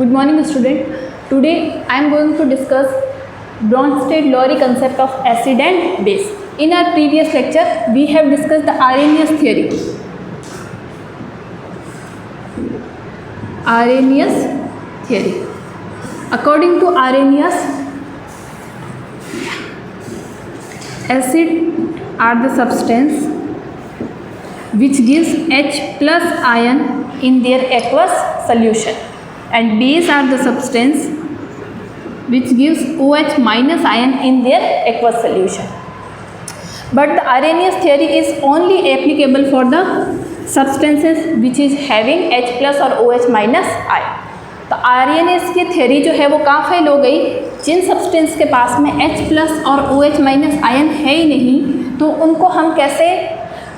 Good morning student. Today I am going to discuss Bronsted-Lowry concept of acid and base. In our previous lecture we have discussed the Arrhenius theory. Arrhenius theory. According to Arrhenius, acid are the substance which gives H plus ion in their aqueous solution, and base are the substance which gives OH minus ion in their aqueous solution. But the Arrhenius theory is only applicable for the substances which is having H plus और OH minus ion. तो आर्यनियस की theory जो है वो कहाँ fail हो गई? जिन substance के पास में H प्लस और OH माइनस आयन है ही नहीं, तो उनको हम कैसे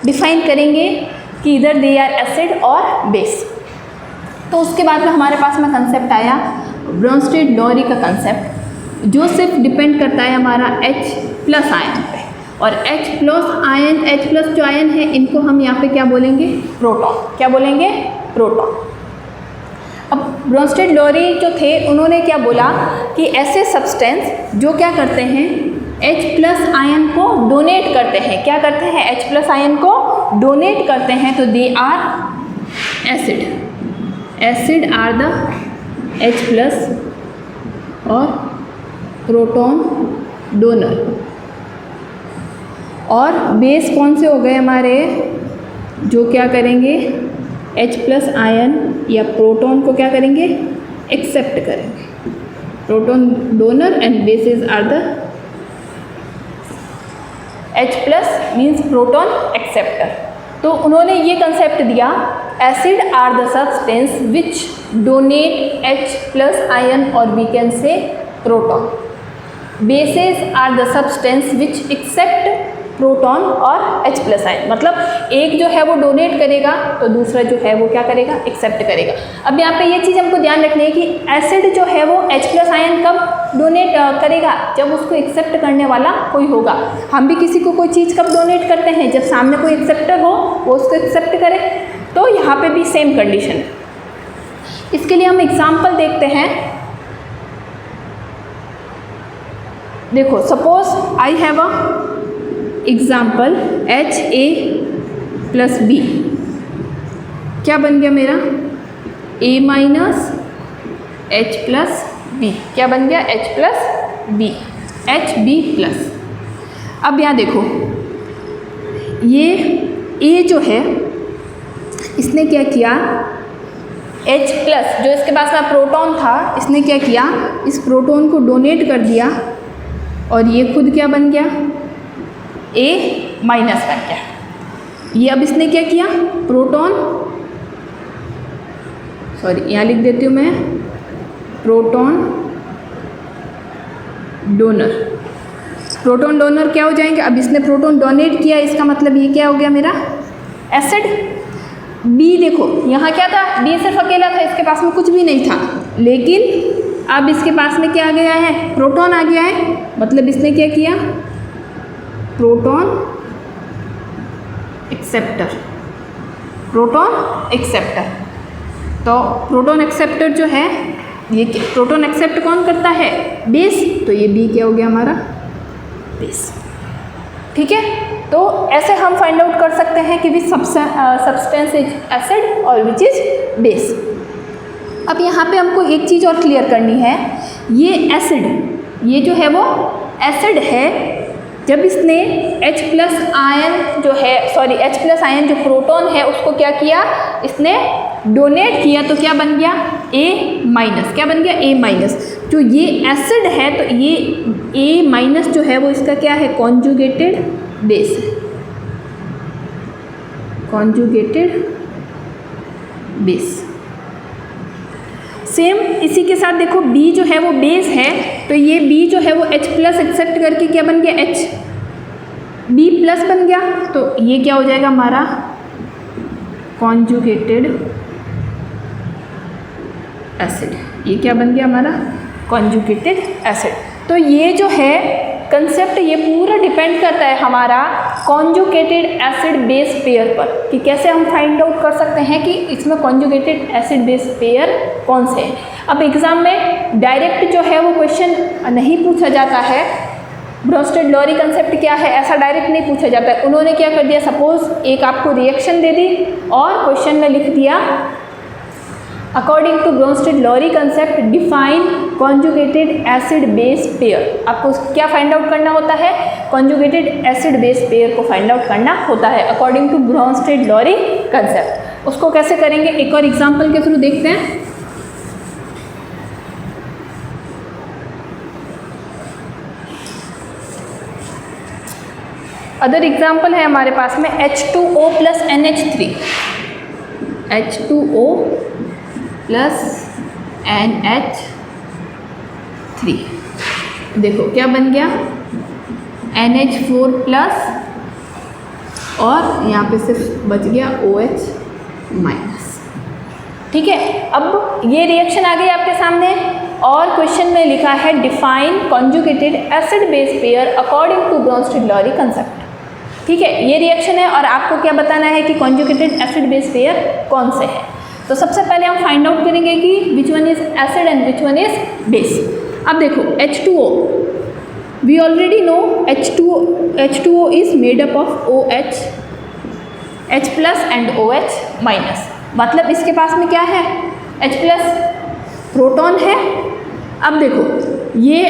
डिफाइन करेंगे कि इधर दे आर एसिड और बेस. तो उसके बाद में हमारे पास में कंसेप्ट आया ब्रोंस्टेड-लॉरी का कंसेप्ट, जो सिर्फ डिपेंड करता है हमारा H प्लस आयन पे. और H plus ion, H plus जो आयन है इनको हम यहाँ पे क्या बोलेंगे? प्रोटॉन. क्या बोलेंगे? प्रोटॉन. अब ब्रोंस्टेड-लॉरी जो थे उन्होंने क्या बोला कि ऐसे सब्सटेंस जो क्या करते हैं, H प्लस आयन को डोनेट करते हैं. क्या करते हैं? H प्लस आयन को डोनेट करते हैं, तो they are acid. Acid are the H plus और प्रोटॉन डोनर. और बेस कौन से हो गए हमारे? जो क्या करेंगे? H प्लस आयन या प्रोटॉन को क्या करेंगे? एक्सेप्ट करेंगे. Proton donor and bases are the H plus means proton acceptor. तो उन्होंने ये कंसेप्ट दिया, acid are the substance which donate H plus ion और we can say proton. Bases are the substance which accept proton और H plus ion. मतलब एक जो है वो डोनेट करेगा तो दूसरा जो है वो क्या करेगा? एक्सेप्ट करेगा. अब यहाँ पे ये चीज़ हमको ध्यान रखनी है कि एसिड जो है वो H प्लस आयन कब डोनेट करेगा? जब उसको एक्सेप्ट करने वाला कोई होगा. हम भी किसी को कोई चीज़ कब डोनेट करते हैं? जब सामने कोई एक्सेप्टर हो, वो उसको एक्सेप्ट करे. तो यहाँ पे भी सेम कंडीशन है. इसके लिए हम एग्जाम्पल देखते हैं. देखो, suppose I have a example HA plus B. क्या बन गया मेरा? A minus H plus B. क्या बन गया? H plus B. HB plus. अब यहाँ देखो, ये A जो है इसने क्या किया? H प्लस जो इसके पास में प्रोटॉन था, इसने क्या किया? इस प्रोटॉन को डोनेट कर दिया और ये खुद क्या बन गया? A माइनस बन गया. ये अब इसने क्या किया? प्रोटॉन, सॉरी यहाँ लिख देती हूँ मैं, प्रोटॉन डोनर. प्रोटॉन डोनर क्या हो जाएंगे? अब इसने प्रोटॉन डोनेट किया, इसका मतलब ये क्या हो गया मेरा? एसिड. B देखो यहाँ क्या था? B सिर्फ अकेला था, इसके पास में कुछ भी नहीं था. लेकिन अब इसके पास में क्या आ गया है? प्रोटॉन आ गया है. मतलब इसने क्या किया? Proton acceptor. Proton acceptor. तो प्रोटॉन एक्सेप्टर जो है, ये प्रोटॉन एक्सेप्ट कौन करता है? बेस. तो ये B क्या हो गया हमारा? बेस. ठीक है. तो ऐसे हम फाइंड आउट कर सकते हैं कि विच सब्सटेंस इज एसिड और विच इज बेस. अब यहाँ पे हमको एक चीज़ और क्लियर करनी है. ये एसिड, ये जो है वो एसिड है. जब इसने H प्लस आयन जो है, सॉरी H प्लस आयन जो प्रोटॉन है उसको क्या किया? इसने डोनेट किया, तो क्या बन गया? A minus. क्या बन गया? A minus. जो ये एसिड है तो ये A माइनस जो है वो इसका क्या है? Conjugated base. Conjugated base. Same इसी के साथ देखो, B जो है वो बेस है, तो ये B जो है वो H प्लस एक्सेप्ट करके क्या बन गया? H B प्लस बन गया. तो ये क्या हो जाएगा हमारा? Conjugated acid. ये क्या बन गया हमारा? Conjugated acid. तो ये जो है कंसेप्ट ये पूरा डिपेंड करता है हमारा कॉन्जुगेटेड एसिड बेस पेयर पर, कि कैसे हम फाइंड आउट कर सकते हैं कि इसमें कॉन्जुगेटेड एसिड बेस पेयर कौन से हैं। अब एग्ज़ाम में डायरेक्ट जो है वो क्वेश्चन नहीं पूछा जाता है, ब्रोंस्टेड-लॉरी कंसेप्ट क्या है ऐसा डायरेक्ट नहीं पूछा जाता है। उन्होंने क्या कर दिया, सपोज एक आपको रिएक्शन दे दी और क्वेश्चन में लिख दिया according to Bronsted Lowry concept define conjugated acid base pair. आपको क्या फाइंड आउट करना होता है, कॉन्जुगेटेड एसिड बेस पेयर को फाइंड आउट करना होता है अकॉर्डिंग टू ब्रोंस्टेड-लॉरी कंसेप्ट। उसको कैसे करेंगे, एक और एग्जाम्पल के थ्रू देखते हैं। अदर एग्जाम्पल है हमारे पास में H2O plus NH3, H2O plus NH3, देखो क्या बन गया NH4 प्लस और यहाँ पे सिर्फ बच गया OH माइनस। ठीक है, अब ये रिएक्शन आ गई आपके सामने और क्वेश्चन में लिखा है define conjugated acid base pair according to Bronsted Lowry concept. ठीक है, ये रिएक्शन है और आपको क्या बताना है कि कॉन्जुगेटेड एसिड बेस पेयर कौन से हैं। तो सबसे पहले हम फाइंड आउट करेंगे कि which one is acid and which one is base. अब देखो H2O, we already know H2O is made up of OH, H plus and OH minus, मतलब इसके पास में क्या है, H प्लस प्रोटॉन है। अब देखो ये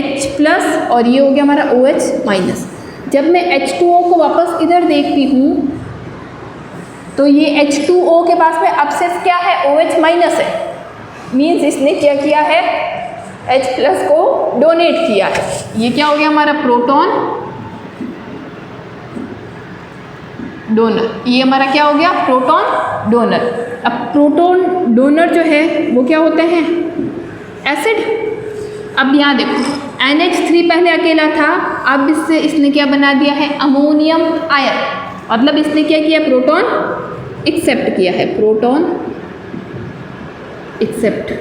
H प्लस और ये हो गया हमारा OH माइनस। जब मैं H2O को वापस इधर देखती हूँ तो ये H2O के पास में अब से क्या है, OH माइनस है, मीन्स इसने क्या किया है, H प्लस को डोनेट किया है। ये क्या हो गया हमारा प्रोटॉन डोनर, ये हमारा क्या हो गया प्रोटॉन डोनर। अब प्रोटॉन डोनर जो है वो क्या होते हैं, एसिड। अब यहाँ देखो NH3 पहले अकेला था, अब इससे इसने क्या बना दिया है, अमोनियम आयन, मतलब इसने क्या किया, प्रोटॉन एक्सेप्ट किया है, प्रोटॉन एक्सेप्टर।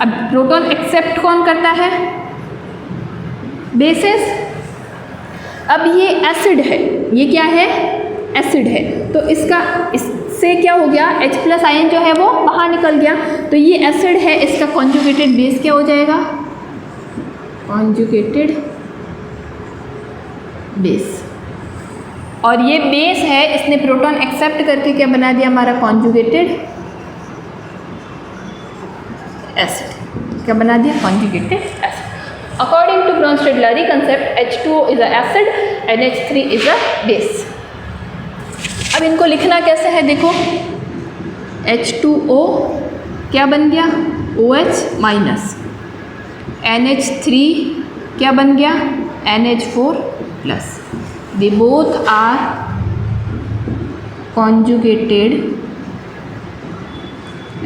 अब प्रोटॉन एक्सेप्ट कौन करता है, बेसिस। अब ये एसिड है, ये क्या है, एसिड है, तो इससे क्या हो गया, H प्लस आयन जो है वो बाहर निकल गया, तो ये एसिड है, इसका कॉन्जुगेटेड बेस क्या हो जाएगा, कॉन्जुगेटेड बेस। और ये बेस है, इसने प्रोटॉन एक्सेप्ट करके क्या बना दिया हमारा कॉन्जुगेटेड एसिड, क्या बना दिया conjugated acid. According to Bronsted Lowry concept H2O is a acid and NH3 is a base. अब इनको लिखना कैसे है, देखो H2O क्या बन गया, OH माइनस, NH3 क्या बन गया, NH4 plus. They both are conjugated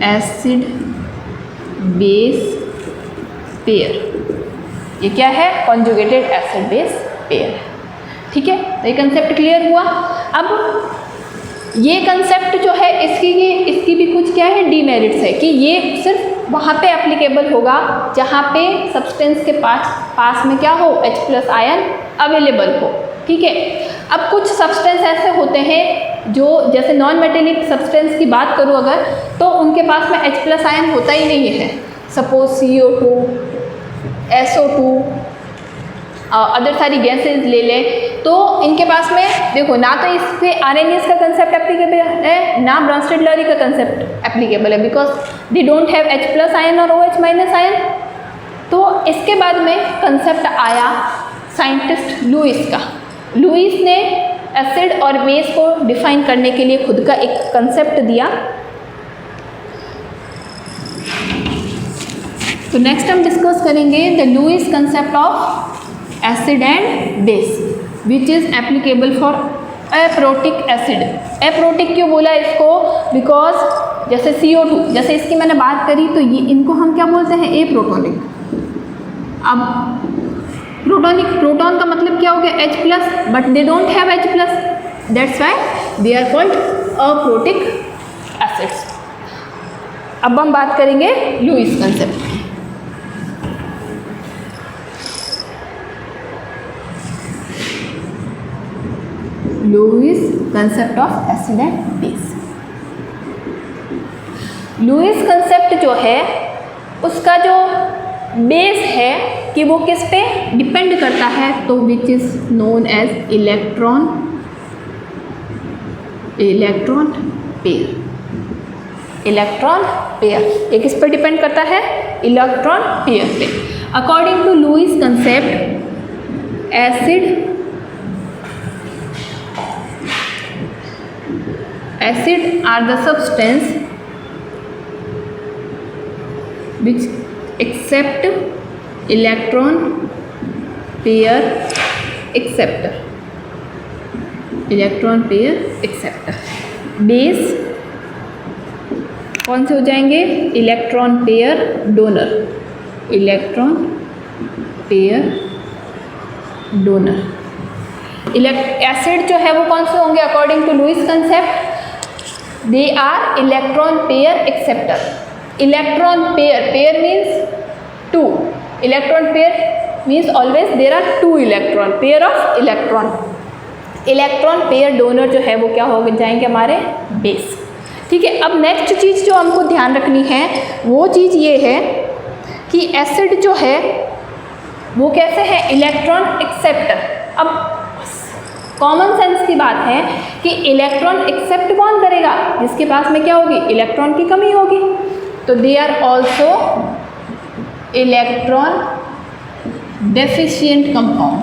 acid base pair. ये क्या है, कॉन्जुगेटेड एसिड बेस पेयर। ठीक है, तो ये कंसेप्ट क्लियर हुआ। अब ये कंसेप्ट जो है इसकी भी कुछ क्या है, डीमेरिट्स है, कि ये सिर्फ वहाँ पे एप्लीकेबल होगा जहाँ पे सब्सटेंस के पास में क्या हो, H प्लस आयन अवेलेबल हो। ठीक है, अब कुछ सब्सटेंस ऐसे होते हैं जो, जैसे नॉन मेटेलिक सब्सटेंस की बात करूँ अगर, तो उनके पास में H प्लस आयन होता ही नहीं है, सपोज CO2, SO2, अदर सारी गैसेज ले लें, तो इनके पास में देखो ना तो इस पे आरएनएस का कंसेप्ट एप्लीकेबल है, ना ब्रोंस्टेड-लॉरी का कंसेप्ट एप्लीकेबल है, because they don't have H plus ion और OH माइनस आयन। तो इसके बाद में कंसेप्ट आया साइंटिस्ट लुईस का। लुईस ने एसिड और बेस को डिफाइन करने के लिए खुद का एक कंसेप्ट दिया। तो नेक्स्ट हम डिस्कस करेंगे the Lewis concept of acid and base which is applicable for aprotic acid. Aprotic क्यों बोला इसको, बिकॉज जैसे CO2, जैसे इसकी मैंने बात करी, तो ये इनको हम क्या बोलते हैं, एप्रोटोनिक। अब प्रोटॉन का मतलब क्या हो गया, H plus, but they don't have H plus, that's why they are called aprotic acids. अब हम बात करेंगे Lewis concept. Lewis concept of acid and base. Lewis concept जो है उसका जो बेस है कि वो किस पे डिपेंड करता है, तो which is known as electron pair. Electron pair ये किस पर डिपेंड करता है, इलेक्ट्रॉन पेयर पे। According to Lewis concept acid are the substance which accept electron pair acceptor, electron pair acceptor। Base कौन से हो जाएंगे, electron pair donor, electron pair donor. Acid जो है वो कौन से होंगे according to Lewis concept, they are electron pair acceptor. Electron pair means two, electron pair means always there are two electron, pair of electron. Electron pair donor जो है वो क्या हो जाएंगे हमारे बेस। ठीक है, अब नेक्स्ट चीज़ जो हमको ध्यान रखनी है वो चीज़ ये है कि एसिड जो है वो कैसे है, इलेक्ट्रॉन एक्सेप्टर। अब कॉमन सेंस की बात है कि इलेक्ट्रॉन एक्सेप्ट कौन करेगा, जिसके पास में क्या होगी, इलेक्ट्रॉन की कमी होगी। तो they are also electron deficient compound,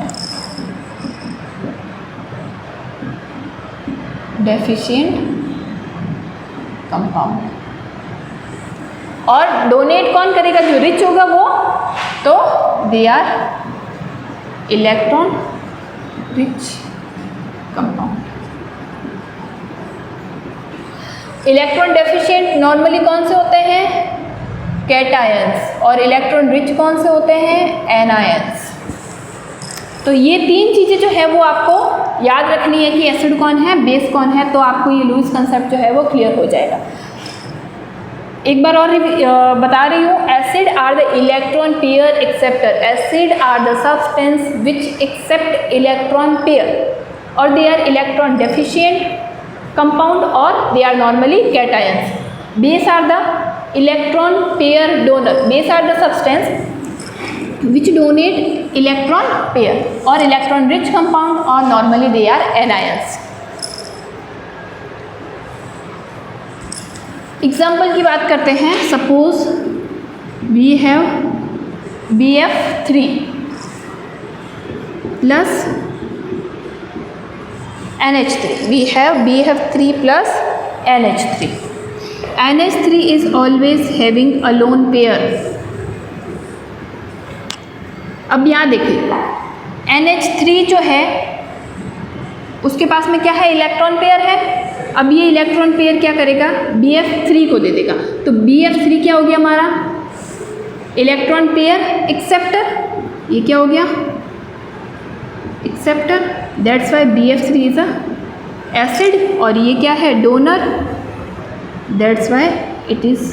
deficient compound. और डोनेट कौन करेगा, जो रिच होगा वो, तो they are electron rich compound. Electron deficient normally कौन से होते हैं, कैटायंस, और इलेक्ट्रॉन रिच कौन से होते हैं, एनायंस। तो ये तीन चीज़ें जो है वो आपको याद रखनी है कि एसिड कौन है, बेस कौन है, तो आपको ये लुईस कंसेप्ट जो है वो क्लियर हो जाएगा। एक बार और बता रही हूँ, acid are the electron pair acceptor. Acid are the substance which accept electron pair, और they are electron deficient compound, और they are normally cations. Base are the electron pair donor. Base are the substance which donate electron pair or electron rich compound, or normally they are anions। Example की बात करते हैं, suppose we have BF3 plus NH3, we have BF3 plus NH3। NH3 is always having a lone pair। अब यहाँ देखिए NH3 जो है उसके पास में क्या है, इलेक्ट्रॉन पेयर है। अब ये इलेक्ट्रॉन पेयर क्या करेगा, BF3 को दे देगा। तो BF3 क्या हो गया हमारा, इलेक्ट्रॉन पेयर एक्सेप्टर। ये क्या हो गया, acceptor. That's why BF3 is a acid, और ये क्या है, donor. That's why it is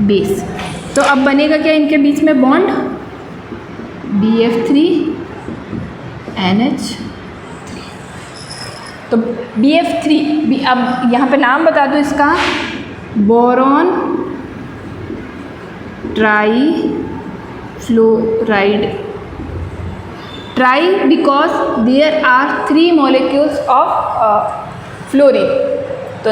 base. तो अब बनेगा क्या इनके बीच में बॉन्ड, BF3 NH3। तो BF3 भी, अब यहाँ पे नाम बता दो इसका, boron trifluoride. Tri because there are 3 molecules of fluorine. तो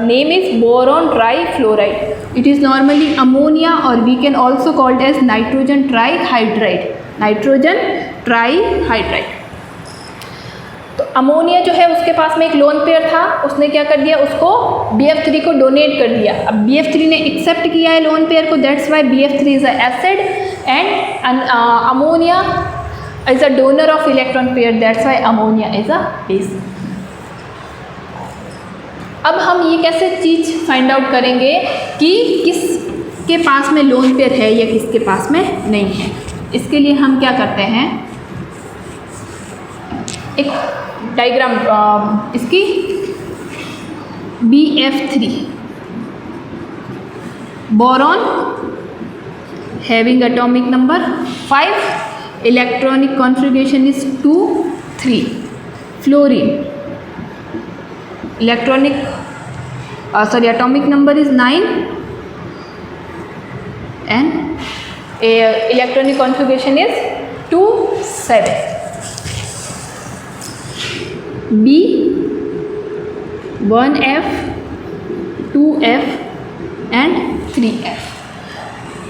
name is boron trifluoride. It is normally ammonia, और we can also called as nitrogen trihydride, nitrogen trihydride. तो अमोनिया जो है उसके पास में एक lone pair था, उसने क्या कर दिया, उसको BF3 को डोनेट कर दिया। अब BF3 ने एक्सेप्ट किया है लोन पेयर को, that's why BF3 is a acid, and ammonia is a donor of electron pair, that's why ammonia is a base. अब हम ये कैसे चीज़ फाइंड आउट करेंगे कि किसके पास में लोन पेयर है या किसके पास में नहीं है। इसके लिए हम क्या करते हैं, एक डायग्राम इसकी BF3 boron having atomic number 5, electronic configuration is 2 3। Fluorine atomic number is 9 and electronic configuration is 2 7. B 1f 2f and 3f.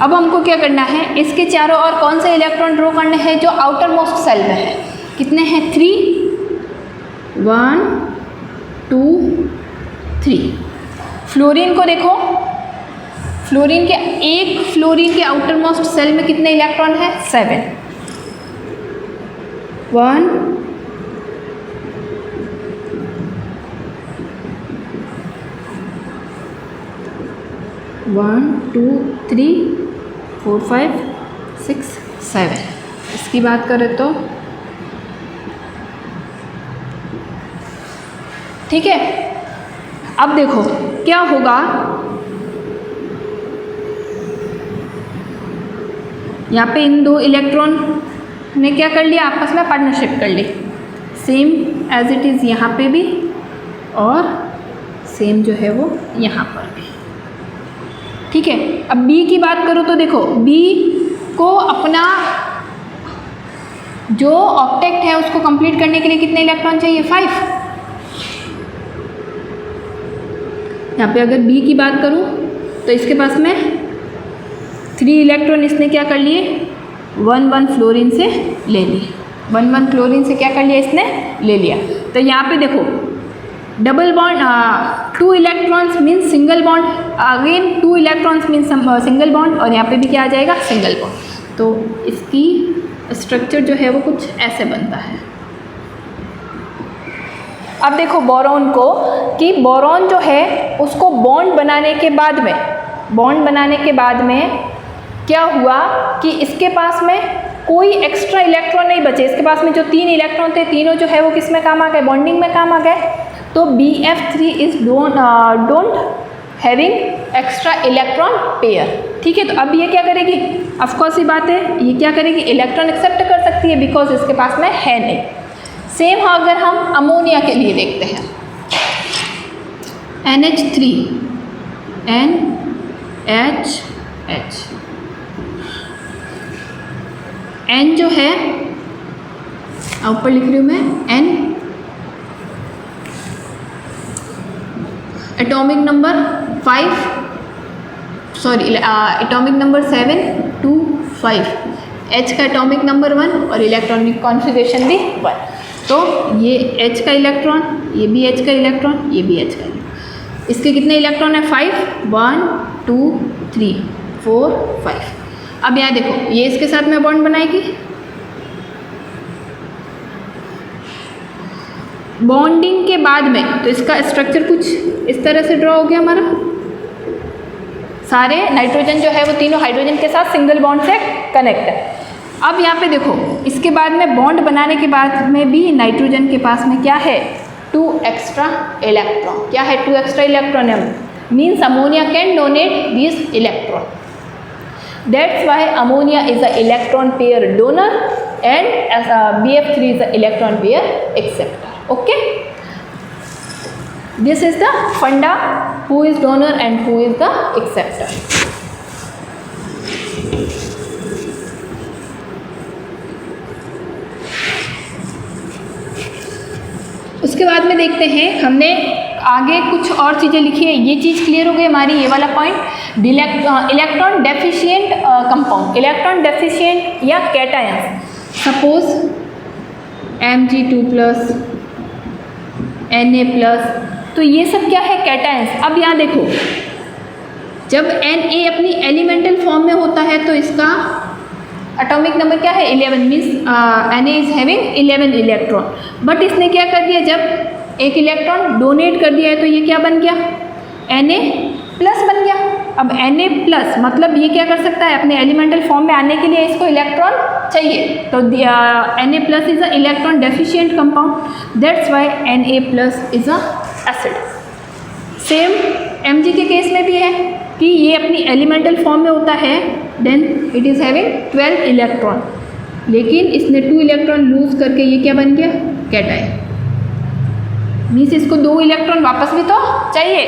अब हमको क्या करना है, इसके चारों ओर कौन से इलेक्ट्रॉन ड्रॉ करने हैं जो आउटर मोस्ट सेल में है. कितने हैं? 3 1 2 3. फ्लोरीन को देखो, फ्लोरीन के आउटर मोस्ट सेल में कितने इलेक्ट्रॉन है? 7. 1 1 2 3 4 5 6 7. इसकी बात करें तो ठीक है. अब देखो क्या होगा, यहाँ पे इन दो इलेक्ट्रॉन ने क्या कर लिया, आपस में पार्टनरशिप कर ली. सेम एज इट इज़ यहाँ पे भी और सेम जो है वो यहाँ पर भी. ठीक है. अब B की बात करो तो देखो B को अपना जो ऑक्टेट है उसको कंप्लीट करने के लिए कितने इलेक्ट्रॉन चाहिए? 5. यहाँ पे अगर B की बात करूँ तो इसके पास में 3 इलेक्ट्रॉन इसने क्या कर लिए? 1 1 फ्लोरीन से ले लिए. 1 1 फ्लोरीन से क्या कर लिया इसने? ले लिया. तो यहाँ पे देखो double bond, 2 electrons means single bond, again 2 electrons means single bond, और यहाँ पे भी क्या आ जाएगा? Single bond. तो इसकी स्ट्रक्चर जो है वो कुछ ऐसे बनता है. अब देखो बोरॉन को, कि बोरॉन जो है उसको बॉन्ड बनाने के बाद में क्या हुआ कि इसके पास में कोई एक्स्ट्रा इलेक्ट्रॉन नहीं बचे. इसके पास में जो 3 इलेक्ट्रॉन थे, तीनों जो है वो किस में काम आ गए? बॉन्डिंग में काम आ गए. तो BF3 is don't having extra electron pair. ठीक है. तो अब ये क्या करेगी? ऑफकोर्स ही बात है, ये क्या करेगी? इलेक्ट्रॉन एक्सेप्ट कर सकती है बिकॉज इसके पास में है नहीं. सेम अगर हम अमोनिया के लिए देखते हैं, NH3 NHH, N जो है ऊपर लिख रही हूँ मैं, N एटॉमिक नंबर 7 2 5, H का एटॉमिक नंबर 1 और इलेक्ट्रॉनिक कॉन्फ़िगरेशन भी 1. तो ये H का इलेक्ट्रॉन, ये भी H का इलेक्ट्रॉन, ये भी H का इलेक्ट्रॉन. इसके कितने इलेक्ट्रॉन है? 5 1 2 3 4 5. अब यहाँ देखो ये इसके साथ में बॉन्ड बनाएगी. बॉन्डिंग के बाद में तो इसका स्ट्रक्चर कुछ इस तरह से ड्रॉ हो गया हमारा. सारे नाइट्रोजन जो है वो तीनों हाइड्रोजन के साथ सिंगल बॉन्ड से कनेक्ट है. अब यहाँ पे देखो इसके बाद में बॉन्ड बनाने के बाद में भी नाइट्रोजन के पास में क्या है? 2 एक्स्ट्रा इलेक्ट्रॉन. क्या है? 2 extra electron means ammonia can donate this electron. That's why ammonia is a electron pair donor and BF3 is a electron pair acceptor. Okay, this is the funda, who is donor and who is the acceptor. उसके बाद में देखते हैं, हमने आगे कुछ और चीज़ें लिखी है. ये चीज़ क्लियर हो गई हमारी, ये वाला point. Electron deficient compound, electron deficient या कैटायंस, सपोज Mg2+, Na+, तो ये सब क्या है? कैटायंस. अब यहाँ देखो जब Na अपनी एलिमेंटल फॉर्म में होता है तो इसका एटॉमिक नंबर क्या है? 11, means Na is having 11 electron. But इसने क्या कर दिया? जब एक इलेक्ट्रॉन डोनेट कर दिया है तो ये क्या बन गया? Na+ बन गया. अब Na+ मतलब ये क्या कर सकता है? अपने एलिमेंटल फॉर्म में आने के लिए इसको इलेक्ट्रॉन चाहिए. तो Na+ is a electron deficient compound. That's why Na+ is a acid. Same Mg के केस में भी है कि ये अपनी एलिमेंटल फॉर्म में होता है, then it is having 12 electron, लेकिन इसने 2 इलेक्ट्रॉन लूज करके ये क्या बन गया? कैटायन. मीन्स इसको 2 इलेक्ट्रॉन वापस भी तो चाहिए,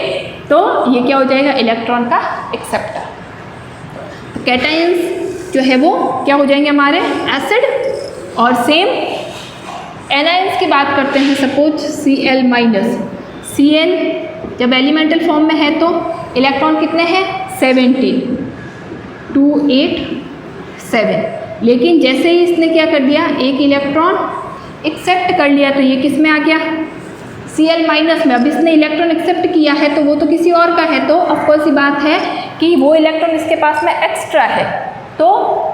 तो ये क्या हो जाएगा, इलेक्ट्रॉन का एक्सेप्टर। कैटायंस जो है वो क्या हो जाएंगे हमारे, एसिड। और सेम एनायंस की बात करते हैं, सपोज Cl माइनस, Cn जब एलिमेंटल फॉर्म में है तो इलेक्ट्रॉन कितने हैं, 17, 2, 8, 7। लेकिन जैसे ही इसने क्या कर दिया, एक इलेक्ट्रॉन एक्सेप्ट कर लिया, तो ये किस में आ गया, Cl माइनस में। अब इसने इलेक्ट्रॉन एक्सेप्ट किया है तो वो तो किसी और का है, तो ऑफकोर्स ये बात है कि वो इलेक्ट्रॉन इसके पास में एक्स्ट्रा है, तो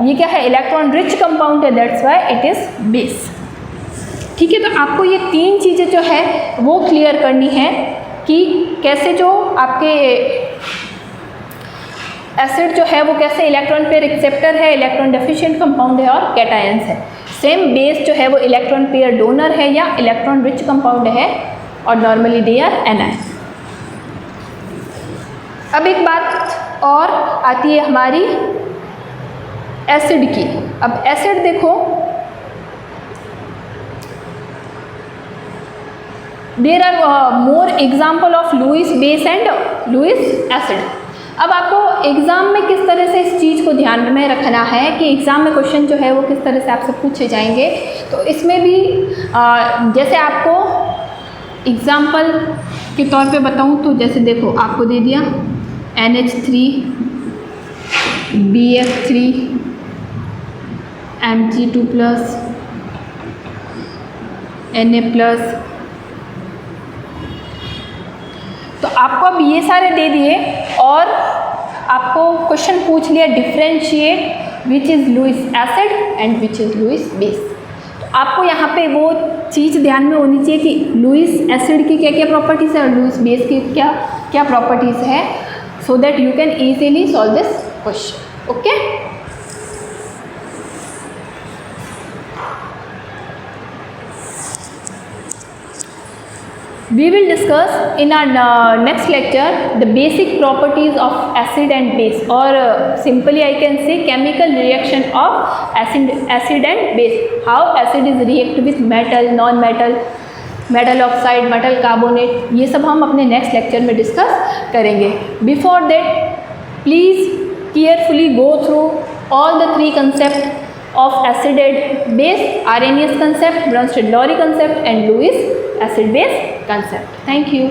ये क्या है, इलेक्ट्रॉन रिच कंपाउंड है, that's why it is base. ठीक है, तो आपको ये 3 चीज़ें जो है वो क्लियर करनी है कि कैसे जो आपके एसिड जो है वो कैसे इलेक्ट्रॉन पेयर एक्सेप्टर है, इलेक्ट्रॉन डेफिशिएंट कंपाउंड है और कैटायंस है। सेम बेस जो है वो इलेक्ट्रॉन पेयर डोनर है या इलेक्ट्रॉन रिच कंपाउंड है और नॉर्मली दे आर एनायन। अब एक बात और आती है हमारी एसिड की। अब एसिड देखो, there are more example of Lewis base and Lewis acid. अब आपको एग्ज़ाम में किस तरह से इस चीज़ को ध्यान में रखना है कि एग्ज़ाम में क्वेश्चन जो है वो किस तरह से आपसे पूछे जाएंगे, तो इसमें भी जैसे आपको एग्ज़ाम्पल के तौर पे बताऊं तो जैसे देखो आपको दे दिया NH3 BF3 Mg2+ Na+, तो आपको अब ये सारे दे दिए और आपको क्वेश्चन पूछ लिया differentiate which is Lewis acid and which is Lewis base. तो आपको यहाँ पे वो चीज़ ध्यान में होनी चाहिए कि लुईस एसिड की क्या क्या प्रॉपर्टीज़ है और लुईस बेस की क्या क्या प्रॉपर्टीज़ है, so that you can easily solve this question. Okay, we will discuss in our next lecture the basic properties of acid and base, or simply I can say chemical reaction of acid and base, how acid is react with metal, non metal, metal oxide, metal carbonate, ये सब हम अपने next lecture में discuss करेंगे। Before that please carefully go through all the 3 concepts of acid and base, Arrhenius concept, Bronsted-Lowry concept and Lewis acid base concept. Thank you.